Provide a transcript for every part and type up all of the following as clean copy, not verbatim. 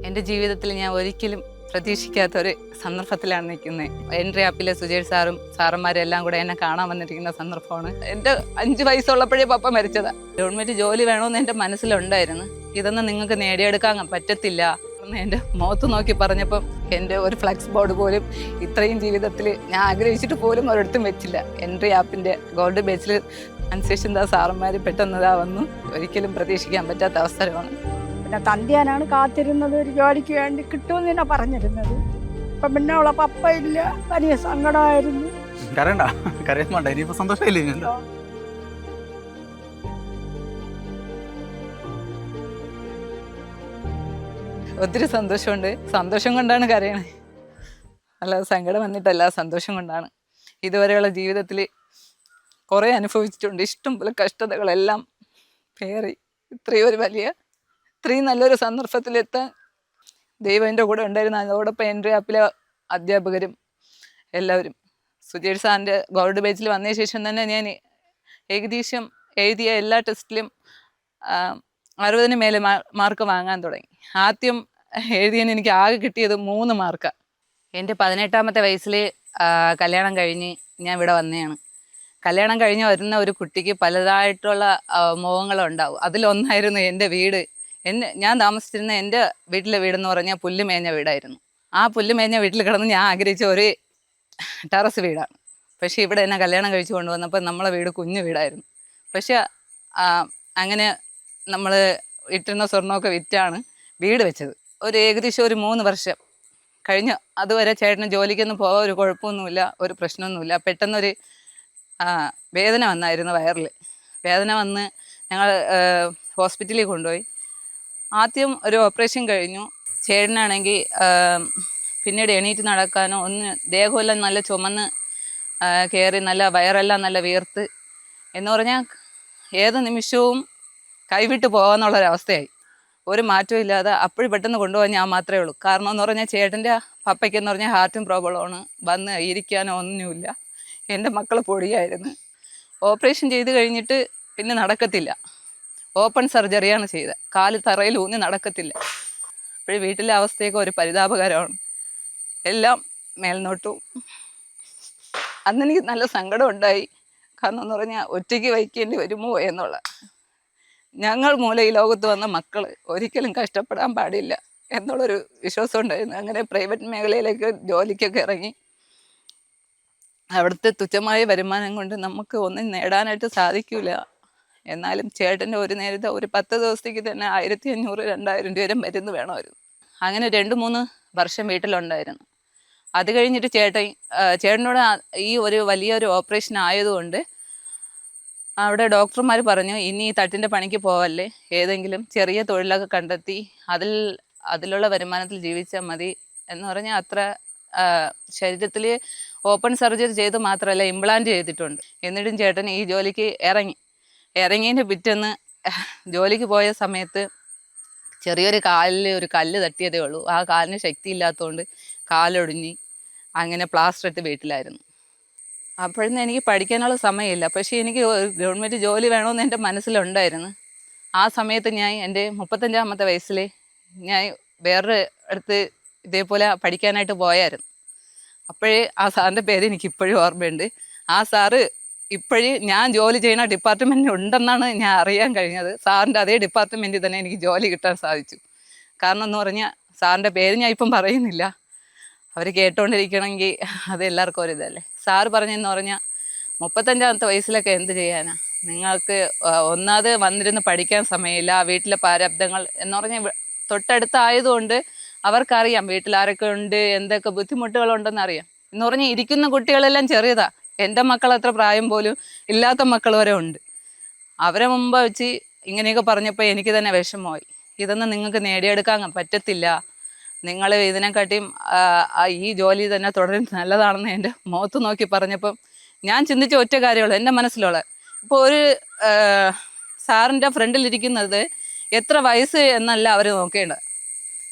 എൻ്റെ ജീവിതത്തിൽ ഞാൻ ഒരിക്കലും പ്രതീക്ഷിക്കാത്തൊരു സന്ദർഭത്തിലാണ് നിൽക്കുന്നത്. എൻട്രി ആപ്പിലെ സുജേഷ് സാറും സാറന്മാരും എല്ലാം കൂടെ എന്നെ കാണാൻ വന്നിരിക്കുന്ന സന്ദർഭമാണ്. എൻ്റെ 5 വയസ്സുള്ളപ്പോഴേ പപ്പ മരിച്ചതാ. ഗവൺമെൻറ് ജോലി വേണമെന്ന് എൻ്റെ മനസ്സിലുണ്ടായിരുന്നു. ഇതൊന്നും നിങ്ങൾക്ക് നേടിയെടുക്കാൻ പറ്റത്തില്ല എന്ന് എൻ്റെ മുഖത്ത് നോക്കി പറഞ്ഞപ്പം എൻ്റെ ഒരു ഫ്ലെക്സ് ബോർഡ് പോലും ഇത്രയും ജീവിതത്തിൽ ഞാൻ ആഗ്രഹിച്ചിട്ട് പോലും ഒരിടത്തും വെച്ചില്ല. എൻട്രി ആപ്പിൻ്റെ ഗോൾഡ് ബേച്ചിൽ കൺസെഷൻ സാറന്മാർ പെട്ടെന്നതാ വന്നു. ഒരിക്കലും പ്രതീക്ഷിക്കാൻ പറ്റാത്ത അവസരമാണ്. പിന്നെ തന്തിയാനാണ് കാത്തിരുന്നത്, ഒരു ജോലിക്ക് വേണ്ടി കിട്ടുമെന്ന് തന്നെ പറഞ്ഞിരുന്നത്. ഇപ്പം പിന്നെ അവളെ പപ്പ ഇല്ല, വലിയ സങ്കടമായിരുന്നു. കരണ്ട കരയുന്നുണ്ട്, ഇനിയിപ്പോ സന്തോഷമില്ലേ? ഒത്തിരി സന്തോഷമുണ്ട്. സന്തോഷം കൊണ്ടാണ് കരയണേ, അല്ലാതെ സങ്കടം വന്നിട്ടല്ല, സന്തോഷം കൊണ്ടാണ്. ഇതുവരെയുള്ള ജീവിതത്തിൽ കുറേ അനുഭവിച്ചിട്ടുണ്ട്, ഇഷ്ടം പോലെ കഷ്ടതകളെല്ലാം പേറി ഇത്രയും നല്ലൊരു സന്ദർഭത്തിലെത്താൻ ദൈവം എൻ്റെ കൂടെ ഉണ്ടായിരുന്നു. അതോടൊപ്പം എൻട്രി ആപ്പിലെ അധ്യാപകരും എല്ലാവരും. സുജേഷ് സാറിൻ്റെ ഗോൾഡ് ബേച്ചിൽ വന്നതിന് ശേഷം തന്നെ ഞാൻ ഏകദേശം എഴുതിയ എല്ലാ ടെസ്റ്റിലും 60 മേലെ മാർക്ക് വാങ്ങാൻ തുടങ്ങി. ആദ്യം എഴുതിയതിന് എനിക്ക് ആകെ കിട്ടിയത് 3 മാർക്കാണ്. എൻ്റെ 18ാമത്തെ വയസ്സിൽ കല്യാണം കഴിഞ്ഞ് ഞാൻ ഇവിടെ വന്നതാണ്. കല്യാണം കഴിഞ്ഞ് വരുന്ന ഒരു കുട്ടിക്ക് പലതായിട്ടുള്ള മോഹങ്ങളുണ്ടാവും. അതിലൊന്നായിരുന്നു എൻ്റെ വീട്. ഞാൻ താമസിച്ചിരുന്ന എൻ്റെ വീട്ടിലെ വീടെന്ന് പറഞ്ഞാൽ പുല്ലുമേഞ്ഞ വീടായിരുന്നു. ആ പുല്ലുമേഞ്ഞ വീട്ടിൽ കിടന്ന് ഞാൻ ആഗ്രഹിച്ച ഒരു ടെറസ് വീടാണ്. പക്ഷേ ഇവിടെ എന്നെ കല്യാണം കഴിച്ച് കൊണ്ടുവന്നപ്പോൾ നമ്മളെ വീട് കുഞ്ഞു വീടായിരുന്നു. പക്ഷെ അങ്ങനെ നമ്മൾ ഇട്ടിരുന്ന സ്വർണ്ണമൊക്കെ വിറ്റാണ് വീട് വെച്ചത്. ഏകദേശം ഒരു 3 വർഷം കഴിഞ്ഞ് അതുവരെ ചേട്ടന് ജോലിക്കൊന്നും പോകാൻ ഒരു കുഴപ്പമൊന്നുമില്ല, ഒരു പ്രശ്നമൊന്നുമില്ല. പെട്ടെന്നൊരു വേദന വന്നായിരുന്നു വയറിൽ. വേദന വന്ന് ഞങ്ങൾ ഹോസ്പിറ്റലിൽ കൊണ്ടുപോയി. ആദ്യം ഒരു ഓപ്പറേഷൻ കഴിഞ്ഞു. ചേട്ടനാണെങ്കിൽ പിന്നീട് എണീറ്റ് നടക്കാനോ ദേഹമെല്ലാം നല്ല ചുമന്ന് കയറി, നല്ല വയറെല്ലാം നല്ല വീർത്ത് എന്ന് പറഞ്ഞാൽ ഏത് നിമിഷവും കൈവിട്ട് പോകാമെന്നുള്ളൊരവസ്ഥയായി. ഒരു മാറ്റവും ഇല്ലാതെ അപ്പോഴും പെട്ടെന്ന് കൊണ്ടുപോകാൻ ഞാൻ മാത്രമേ ഉള്ളൂ. കാരണം എന്ന് പറഞ്ഞാൽ ചേട്ടൻ്റെ പപ്പയ്ക്കെന്ന് പറഞ്ഞാൽ ഹാർട്ടും പ്രോബ്ലമാണ്. വന്ന് ഇരിക്കാനോ ഒന്നുമില്ല. എൻ്റെ മക്കൾ പൊടിയായിരുന്നു. ഓപ്പറേഷൻ ചെയ്ത് കഴിഞ്ഞിട്ട് പിന്നെ നടക്കത്തില്ല. ഓപ്പൺ സർജറിയാണ് ചെയ്തത്. കാല് തറയിൽ ഊന്നി നടക്കത്തില്ല. അപ്പോഴും വീട്ടിലെ അവസ്ഥയൊക്കെ ഒരു പരിതാപകരമാണ്. എല്ലാം മേൽനോട്ടും. അന്നെനിക്ക് നല്ല സങ്കടം ഉണ്ടായി. കാരണം എന്ന് പറഞ്ഞാൽ ഒറ്റയ്ക്ക് വഹിക്കേണ്ടി വരുമോ എന്നുള്ള. ഞങ്ങൾ മൂലം ഈ ലോകത്ത് വന്ന മക്കൾ ഒരിക്കലും കഷ്ടപ്പെടാൻ പാടില്ല എന്നുള്ളൊരു വിശ്വാസം ഉണ്ടായിരുന്നു. അങ്ങനെ പ്രൈവറ്റ് മേഖലയിലേക്ക് ജോലിക്കൊക്കെ ഇറങ്ങി. അവിടുത്തെ തുച്ഛമായ വരുമാനം കൊണ്ട് നമുക്ക് ഒന്നും നേടാനായിട്ട് സാധിക്കില്ല. എന്നാലും ചേട്ടൻ്റെ ഒരു നേരത്തെ ഒരു 10 ദിവസത്തേക്ക് തന്നെ 1500 2000 രൂപ വരെ മരുന്ന് വേണമായിരുന്നു. അങ്ങനെ 2-3 വർഷം വീട്ടിലുണ്ടായിരുന്നു. അത് കഴിഞ്ഞിട്ട് ചേട്ടനോട് ഈ ഒരു വലിയൊരു ഓപ്പറേഷൻ ആയതുകൊണ്ട് അവിടെ ഡോക്ടർമാർ പറഞ്ഞു, ഇനി ഈ തട്ടിൻ്റെ പണിക്ക് പോവല്ലേ, ഏതെങ്കിലും ചെറിയ തൊഴിലൊക്കെ കണ്ടെത്തി അതിലുള്ള വരുമാനത്തിൽ ജീവിച്ചാൽ മതി എന്ന് പറഞ്ഞാൽ അത്ര ശരീരത്തിൽ ഓപ്പൺ സർജറി ചെയ്ത് മാത്രമല്ല ഇംപ്ലാന്റ് ചെയ്തിട്ടുണ്ട്. എന്നിട്ടും ചേട്ടൻ ഈ ജോലിക്ക് ഇറങ്ങിയതിൻ്റെ പിറ്റേന്ന് ജോലിക്ക് പോയ സമയത്ത് ചെറിയൊരു കാലിൽ ഒരു കല്ല് തട്ടിയതേ ഉള്ളൂ. ആ കാലിന് ശക്തി ഇല്ലാത്തതുകൊണ്ട് കാലൊടിഞ്ഞ് അങ്ങനെ പ്ലാസ്റ്റർ ഇട്ട് വീട്ടിലായിരുന്നു. അപ്പോഴൊന്നും എനിക്ക് പഠിക്കാനുള്ള സമയമില്ല. പക്ഷേ എനിക്ക് ഗവൺമെൻറ് ജോലി വേണമെന്ന് എൻ്റെ മനസ്സിലുണ്ടായിരുന്നു. ആ സമയത്ത് ഞാൻ എൻ്റെ 35ാമത്തെ വയസ്സിൽ ഞാൻ വേറൊരു അടുത്ത് ഇതേപോലെ പഠിക്കാനായിട്ട് പോയായിരുന്നു. അപ്പോഴേ ആ സാറിൻ്റെ പേര് എനിക്ക് ഇപ്പോഴും ഓർമ്മയുണ്ട്. ആ സാറ് ഇപ്പോഴും ഞാൻ ജോലി ചെയ്യുന്ന ഡിപ്പാർട്ട്മെൻറ്റിൽ ഉണ്ടെന്നാണ് ഞാൻ അറിയാൻ കഴിഞ്ഞത്. സാറിൻ്റെ അതേ ഡിപ്പാർട്ട്മെൻറ്റിൽ തന്നെ എനിക്ക് ജോലി കിട്ടാൻ സാധിച്ചു. കാരണം എന്ന് പറഞ്ഞാൽ സാറിൻ്റെ പേര് ഞാൻ ഇപ്പം പറയുന്നില്ല, അവർ കേട്ടോണ്ടിരിക്കണമെങ്കിൽ അത് എല്ലാവർക്കും ഒരു ഇതല്ലേ. സാറ് പറഞ്ഞെന്ന് പറഞ്ഞാൽ 35ാമത്തെ വയസ്സിലൊക്കെ എന്ത് ചെയ്യാനാ, നിങ്ങൾക്ക് ഒന്നാമത് വന്നിരുന്ന് പഠിക്കാൻ സമയമില്ല, വീട്ടിലെ പ്രാരബ്ധങ്ങൾ എന്ന് പറഞ്ഞാൽ തൊട്ടടുത്തായതുകൊണ്ട് അവർക്കറിയാം വീട്ടിൽ ആരൊക്കെ ഉണ്ട്, എന്തൊക്കെ ബുദ്ധിമുട്ടുകളുണ്ടെന്ന് അറിയാം. എന്ന് പറഞ്ഞാൽ ഇരിക്കുന്ന കുട്ടികളെല്ലാം ചെറിയതാ. എൻ്റെ മക്കൾ അത്ര പ്രായം പോലും ഇല്ലാത്ത മക്കൾ വരെ ഉണ്ട്. അവരെ മുമ്പ് വെച്ച് ഇങ്ങനെയൊക്കെ പറഞ്ഞപ്പോൾ എനിക്ക് തന്നെ വിഷമമായി. ഇതൊന്നും നിങ്ങൾക്ക് നേടിയെടുക്കാൻ പറ്റത്തില്ല, നിങ്ങൾ ഇതിനെക്കാട്ടിയും ഈ ജോലി തന്നെ തുടരുന്നത് നല്ലതാണെന്ന് എൻ്റെ മുഖത്ത് നോക്കി പറഞ്ഞപ്പം ഞാൻ ചിന്തിച്ച ഒറ്റ കാര്യമുള്ളൂ എൻ്റെ മനസ്സിലുള്ള. ഇപ്പോൾ ഒരു സാറിൻ്റെ ഫ്രണ്ടിലിരിക്കുന്നത് എത്ര വയസ്സ് എന്നല്ല അവർ നോക്കേണ്ടത്.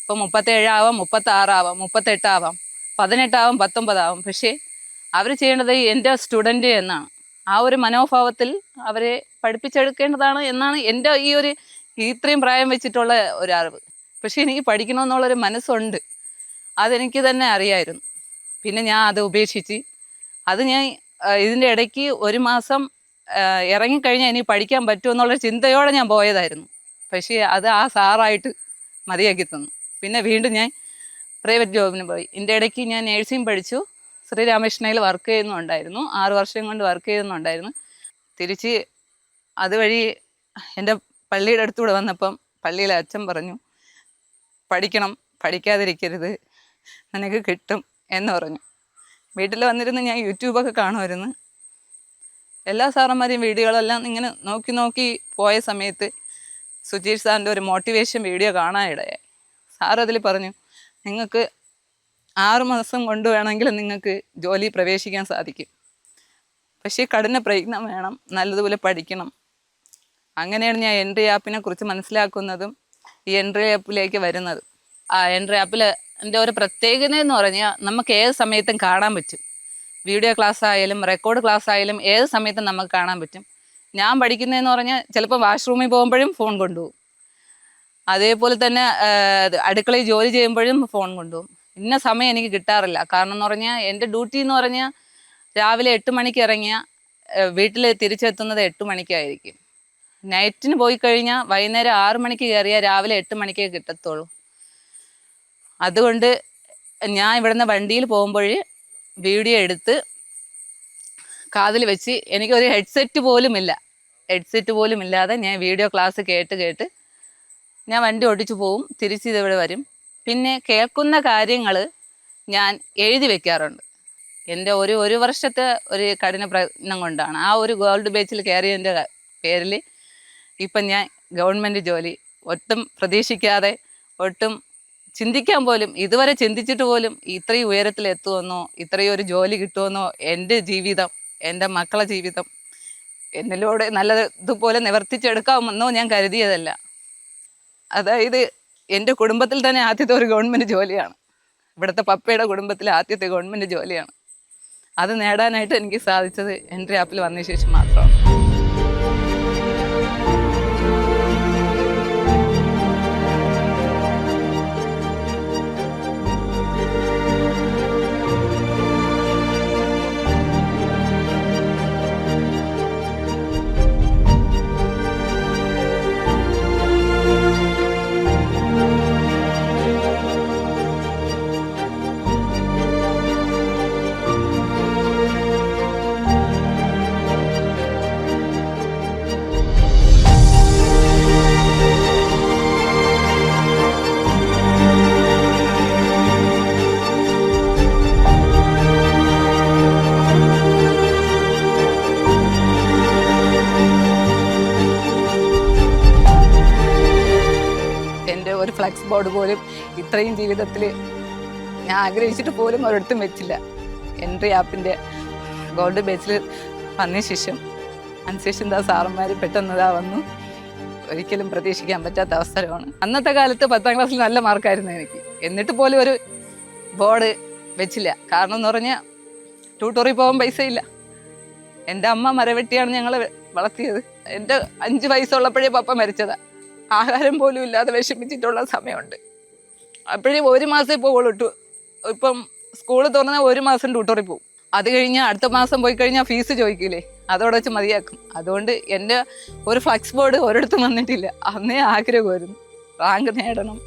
ഇപ്പോൾ 37 ആവാം, 36 ആവാം, 38 ആവാം, 18 ആവാം, 19 ആവാം. പക്ഷേ അവർ ചെയ്യേണ്ടത് എൻ്റെ സ്റ്റുഡൻറ്റ് എന്നാണ്. ആ ഒരു മനോഭാവത്തിൽ അവരെ പഠിപ്പിച്ചെടുക്കേണ്ടതാണ് എന്നാണ് എൻ്റെ ഈ ഒരു ഇത്രയും പ്രായം വെച്ചിട്ടുള്ള ഒരു അറിവ്. പക്ഷെ എനിക്ക് പഠിക്കണമെന്നുള്ളൊരു മനസ്സുണ്ട്, അതെനിക്ക് തന്നെ അറിയായിരുന്നു. പിന്നെ ഞാൻ അത് ഉപേക്ഷിച്ച് അത് ഞാൻ ഇതിൻ്റെ ഇടയ്ക്ക് 1 മാസം ഇറങ്ങിക്കഴിഞ്ഞാൽ ഇനി പഠിക്കാൻ പറ്റുമെന്നുള്ളൊരു ചിന്തയോടെ ഞാൻ പോയതായിരുന്നു. പക്ഷേ അത് ആ സാറായിട്ട് മതിയാക്കി തന്നു. പിന്നെ വീണ്ടും ഞാൻ പ്രൈവറ്റ് ജോബിന് പോയി. ഇതിൻ്റെ ഇടയ്ക്ക് ഞാൻ നേഴ്സിംഗ് പഠിച്ചു, ശ്രീരാമകൃഷ്ണയിൽ വർക്ക് ചെയ്യുന്നുണ്ടായിരുന്നു, 6 വർഷം കൊണ്ട് വർക്ക് ചെയ്യുന്നുണ്ടായിരുന്നു. തിരിച്ച് അതുവഴി എൻ്റെ പള്ളിയുടെ അടുത്തൂടെ വന്നപ്പം പള്ളിയിലെ അച്ഛൻ പറഞ്ഞു, പഠിക്കണം, പഠിക്കാതിരിക്കരുത്, നിനക്ക് കിട്ടും എന്ന് പറഞ്ഞു. വീട്ടിൽ വന്നിരുന്ന് ഞാൻ യൂട്യൂബൊക്കെ കാണുമായിരുന്നു. എല്ലാ സാറന്മാരെയും വീഡിയോകളെല്ലാം ഇങ്ങനെ നോക്കി നോക്കി പോയ സമയത്ത് സുജീഷ് സാറിൻ്റെ ഒരു മോട്ടിവേഷൻ വീഡിയോ കാണാനിടയായി. സാർ അതിൽ പറഞ്ഞു, നിങ്ങൾക്ക് 6 മാസം കൊണ്ട് വേണമെങ്കിൽ നിങ്ങൾക്ക് ജോലി പ്രവേശിക്കാൻ സാധിക്കും, പക്ഷേ കഠിന പ്രയത്നം വേണം, നല്ലതുപോലെ പഠിക്കണം. അങ്ങനെയാണ് ഞാൻ എൻട്രി ആപ്പിനെ കുറിച്ച് മനസ്സിലാക്കുന്നതും ഈ എൻട്രി ആപ്പിലേക്ക് വരുന്നത്. ആ എൻട്രി ആപ്പിൽ എൻ്റെ ഒരു പ്രത്യേകത എന്ന് പറഞ്ഞാൽ നമുക്ക് ഏത് സമയത്തും കാണാൻ പറ്റും. വീഡിയോ ക്ലാസ് ആയാലും റെക്കോർഡ് ക്ലാസ് ആയാലും ഏത് സമയത്തും നമുക്ക് കാണാൻ പറ്റും. ഞാൻ പഠിക്കുന്നതെന്ന് പറഞ്ഞാൽ ചിലപ്പോൾ വാഷ്റൂമിൽ പോകുമ്പോഴും ഫോൺ കൊണ്ടുപോകും, അതേപോലെ തന്നെ അടുക്കളയിൽ ജോലി ചെയ്യുമ്പോഴും ഫോൺ കൊണ്ടുപോകും. ഇന്ന സമയം എനിക്ക് കിട്ടാറില്ല. കാരണം എന്ന് പറഞ്ഞാൽ എൻ്റെ ഡ്യൂട്ടി എന്ന് പറഞ്ഞാൽ രാവിലെ 8 മണിക്ക് ഇറങ്ങിയാൽ വീട്ടിൽ തിരിച്ചെത്തുന്നത് 8 മണിക്കായിരിക്കും. നൈറ്റിന് പോയി കഴിഞ്ഞാൽ വൈകുന്നേരം 6 മണിക്ക് കയറിയാൽ രാവിലെ 8 മണിക്കേ കിട്ടത്തുള്ളൂ. അതുകൊണ്ട് ഞാൻ ഇവിടുന്ന് വണ്ടിയിൽ പോകുമ്പോൾ വീഡിയോ എടുത്ത് കാതിൽ വെച്ച്, എനിക്കൊരു ഹെഡ്സെറ്റ് പോലും ഇല്ലാതെ ഞാൻ വീഡിയോ ക്ലാസ് കേട്ട് ഞാൻ വണ്ടി ഓടിച്ചു പോവും, തിരിച്ച് ഇതിവിടെ വരും. പിന്നെ കേൾക്കുന്ന കാര്യങ്ങൾ ഞാൻ എഴുതി വെക്കാറുണ്ട്. എൻ്റെ ഒരു വർഷത്തെ ഒരു കഠിന പ്രയത്നം കൊണ്ടാണ് ആ ഒരു ഗോൾഡ് ബാച്ചിൽ കയറിയതിൻ്റെ പേരിൽ ഇപ്പം ഞാൻ ഗവൺമെൻറ് ജോലി ഒട്ടും പ്രതീക്ഷിക്കാതെ, ഒട്ടും ചിന്തിക്കാൻ പോലും, ഇതുവരെ ചിന്തിച്ചിട്ട് പോലും ഇത്രയും ഉയരത്തിലെത്തുമെന്നോ ഇത്രയും ഒരു ജോലി കിട്ടുമെന്നോ, എൻ്റെ ജീവിതം, എൻ്റെ മക്കളെ ജീവിതം എന്നിലൂടെ നല്ലതുപോലെ നിവർത്തിച്ചെടുക്കാമെന്നോ ഞാൻ കരുതിയതല്ല. അതായത് എൻ്റെ കുടുംബത്തിൽ തന്നെ ആദ്യത്തെ ഒരു ഗവൺമെൻറ് ജോലിയാണ്, ഇവിടുത്തെ പപ്പയുടെ കുടുംബത്തിലെ ആദ്യത്തെ ഗവൺമെൻറ് ജോലിയാണ്. അത് നേടാനായിട്ട് എനിക്ക് സാധിച്ചത് എൻട്രി ആപ്പിൽ വന്ന ശേഷം മാത്രമാണ്. ഒരു ഫ്ലെക്സ് ബോർഡ് പോലും ഇത്രയും ജീവിതത്തിൽ ഞാൻ ആഗ്രഹിച്ചിട്ട് പോലും ഒരിടത്തും വെച്ചില്ല. എൻട്രി ആപ്പിൻ്റെ ഗോൾഡ് ബാച്ചിൽ വന്ന ശേഷം അനുശേഷം സാറന്മാർ പെട്ടെന്ന് വന്നു. ഒരിക്കലും പ്രതീക്ഷിക്കാൻ പറ്റാത്ത അവസരമാണ്. അന്നത്തെ കാലത്ത് 10ാം ക്ലാസ്സിൽ നല്ല മാർക്കായിരുന്നു എനിക്ക്, എന്നിട്ട് പോലും ഒരു ബോർഡ് വെച്ചില്ല. കാരണം എന്ന് പറഞ്ഞാൽ ട്യൂട്ടോറിൽ പോകാൻ പൈസ ഇല്ല. എൻ്റെ അമ്മ മരവെട്ടിയാണ് ഞങ്ങളെ വളർത്തിയത്. എൻ്റെ 5 വയസ്സുള്ളപ്പോഴേ പപ്പ മരിച്ചതാണ്. ആഹാരം പോലും ഇല്ലാതെ വിഷമിച്ചിട്ടുള്ള സമയമുണ്ട്. അപ്പോഴേ 1 മാസമേ പോകുള്ളൂ. ഇപ്പം സ്കൂൾ തുറന്നാൽ 1 മാസം ട്യൂട്ടോറിൽ പോകും. അത് കഴിഞ്ഞാൽ അടുത്ത മാസം പോയി കഴിഞ്ഞാൽ ഫീസ് ചോദിക്കില്ലേ, അതോടെ വെച്ച് മതിയാക്കും. അതുകൊണ്ട് എൻ്റെ ഒരു ഫ്ലക്സ് ബോർഡ് ഒരിടത്തും വന്നിട്ടില്ല. അന്നേ ആഗ്രഹമായിരുന്നു റാങ്ക് നേടണം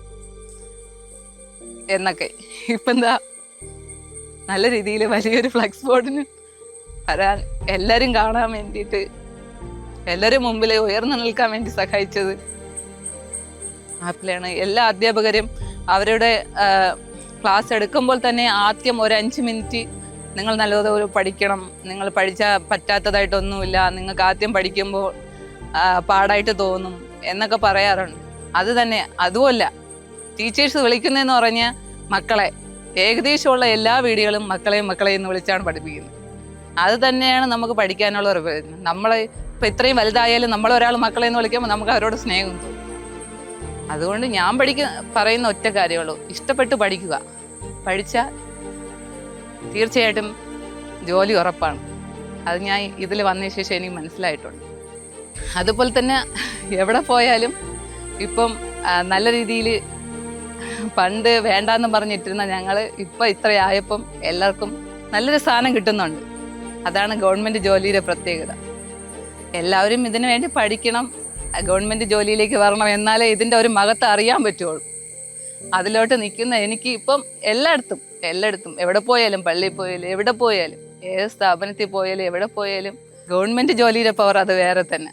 എന്നൊക്കെ. ഇപ്പം എന്താ നല്ല രീതിയിൽ വലിയൊരു ഫ്ലക്സ് ബോർഡിന് വരാൻ, എല്ലാവരും കാണാൻ വേണ്ടിയിട്ട്, എല്ലാവരും മുമ്പിൽ ഉയർന്നു നിൽക്കാൻ വേണ്ടി സഹായിച്ചത് ആപ്പിലാണ്. എല്ലാ അധ്യാപകരും അവരുടെ ക്ലാസ് എടുക്കുമ്പോൾ തന്നെ ആദ്യം ഒരു 5 മിനിറ്റ് നിങ്ങൾ നല്ലതുപോലെ പഠിക്കണം, നിങ്ങൾ പഠിച്ചാൽ പറ്റാത്തതായിട്ടൊന്നുമില്ല, നിങ്ങൾക്ക് ആദ്യം പഠിക്കുമ്പോൾ പാടായിട്ട് തോന്നും എന്നൊക്കെ പറയാറുണ്ട്. അത് തന്നെ അതുമല്ല, ടീച്ചേഴ്സ് വിളിക്കുന്നതെന്ന് പറഞ്ഞാൽ മക്കളെ, ഏകദേശമുള്ള എല്ലാ വീഡിയോകളും മക്കളെയും എന്ന് വിളിച്ചാണ് പഠിപ്പിക്കുന്നത്. അത് തന്നെയാണ് നമുക്ക് പഠിക്കാനുള്ള ഒരു പ്രയോജനം. നമ്മൾ ഇപ്പം ഇത്രയും വലുതായാലും നമ്മളൊരാൾ മക്കളെ എന്ന് വിളിക്കുമ്പോൾ നമുക്ക് അവരോട് സ്നേഹം തോന്നും. അതുകൊണ്ട് ഞാൻ പറയുന്ന ഒറ്റ കാര്യമുള്ളൂ, ഇഷ്ടപ്പെട്ട് പഠിക്കുക. പഠിച്ചാൽ തീർച്ചയായിട്ടും ജോലി ഉറപ്പാണ്. അത് ഞാൻ ഇതിൽ വന്ന ശേഷം എനിക്ക് മനസ്സിലായിട്ടുണ്ട്. അതുപോലെ തന്നെ എവിടെ പോയാലും ഇപ്പം നല്ല രീതിയിൽ പണ്ട് വേണ്ടാന്ന് പറഞ്ഞിട്ടിരുന്ന ഞങ്ങൾ ഇപ്പം ഇത്രയായപ്പം എല്ലാവർക്കും നല്ലൊരു സ്ഥാനം കിട്ടുന്നുണ്ട്. അതാണ് ഗവൺമെൻറ് ജോലിയുടെ പ്രത്യേകത. എല്ലാവരും ഇതിനു വേണ്ടി പഠിക്കണം, ഗവൺമെൻറ് ജോലിയിലേക്ക് വരണം, എന്നാലേ ഇതിൻ്റെ ഒരു മഹത്വം അറിയാൻ പറ്റുള്ളൂ. അതിലോട്ട് നിൽക്കുന്ന എനിക്ക് ഇപ്പം എല്ലായിടത്തും എവിടെ പോയാലും, പള്ളിയിൽ പോയാലും, എവിടെ പോയാലും, ഏത് സ്ഥാപനത്തിൽ പോയാലും, എവിടെ പോയാലും ഗവൺമെൻറ് ജോലിയുടെ പവർ അത് വേറെ തന്നെ.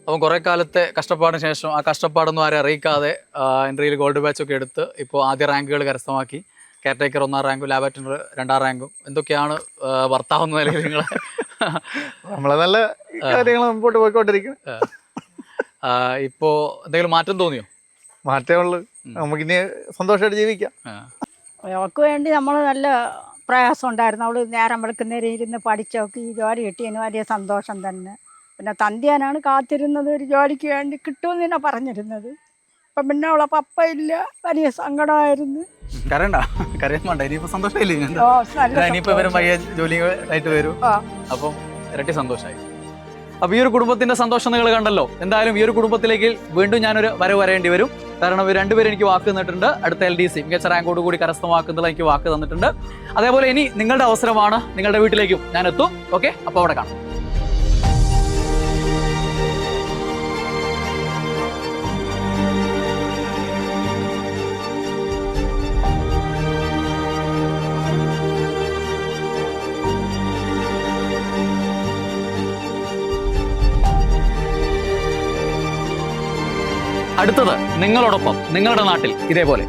അപ്പം കുറേ കാലത്തെ കഷ്ടപ്പാടിന് ശേഷം ആ കഷ്ടപ്പാടൊന്നും ആരും അറിയിക്കാതെ എൻട്രിയിൽ ഗോൾഡ് ബാച്ചൊക്കെ എടുത്ത് ഇപ്പോൾ ആദ്യ റാങ്കുകൾ കരസ്ഥമാക്കി. കെയർ ടേക്കർ 1ാം റാങ്കും, ലാബ് അറ്റൻഡർ 2ാം റാങ്കും. എന്തൊക്കെയാണ് ഭർത്താവ് എന്ന നിലയിൽ നിങ്ങൾ നമ്മളെ നല്ല കാര്യങ്ങൾ മുമ്പോട്ട് പോയിക്കൊണ്ടിരിക്കും. ഇപ്പോൾ എന്തെങ്കിലും മാറ്റം തോന്നിയോ? മാറ്റമുള്ളു, നമുക്കിനി സന്തോഷമായിട്ട് ജീവിക്കാം. അവൾക്ക് വേണ്ടി നമ്മൾ നല്ല പ്രയാസം ഉണ്ടായിരുന്നു. അവൾ നേരം വെളുക്കുന്നേരം ഇരുന്ന് പഠിച്ചവൾക്ക് ഈ ജോലി കിട്ടിയതിന് വലിയ സന്തോഷം തന്നെ. പിന്നെ തന്തിയാനാണ് കാത്തിരുന്നത് ഒരു ജോലിക്ക് വേണ്ടി കിട്ടുമെന്ന് തന്നെ പറഞ്ഞിരുന്നത്. ഇപ്പം പിന്നെ അവളെ പപ്പ ഇല്ല, വലിയ സങ്കടമായിരുന്നു. കരണ്ട, കരയാൻ വേണ്ട, ഇനിയിപ്പോൾ സന്തോഷമില്ലേ? ഇനിയിപ്പോൾ വരും, പയ്യെ ജോലി ആയിട്ട് വരും. അപ്പം ഇരട്ടി സന്തോഷമായി. അപ്പോൾ ഈ ഒരു കുടുംബത്തിന്റെ സന്തോഷം നിങ്ങൾ കണ്ടല്ലോ. എന്തായാലും ഈ ഒരു കുടുംബത്തിലേക്ക് വീണ്ടും ഞാനൊരു വരേണ്ടി വരും. കാരണം ഇവർ രണ്ടുപേരും എനിക്ക് വാക്ക് തന്നിട്ടുണ്ട്. അടുത്ത LDC മികച്ച റാങ്കോട് കൂടി കരസ്ഥമാക്കുന്നതിൽ എനിക്ക് വാക്ക് തന്നിട്ടുണ്ട്. അതേപോലെ ഇനി നിങ്ങളുടെ അവസരമാണ്, നിങ്ങളുടെ വീട്ടിലേക്കും ഞാൻ എത്തും. ഓക്കെ, അപ്പോൾ അവിടെ കാണാം. അടുത്തത് നിങ്ങളോടൊപ്പം നിങ്ങളുടെ നാട്ടിൽ ഇതേപോലെ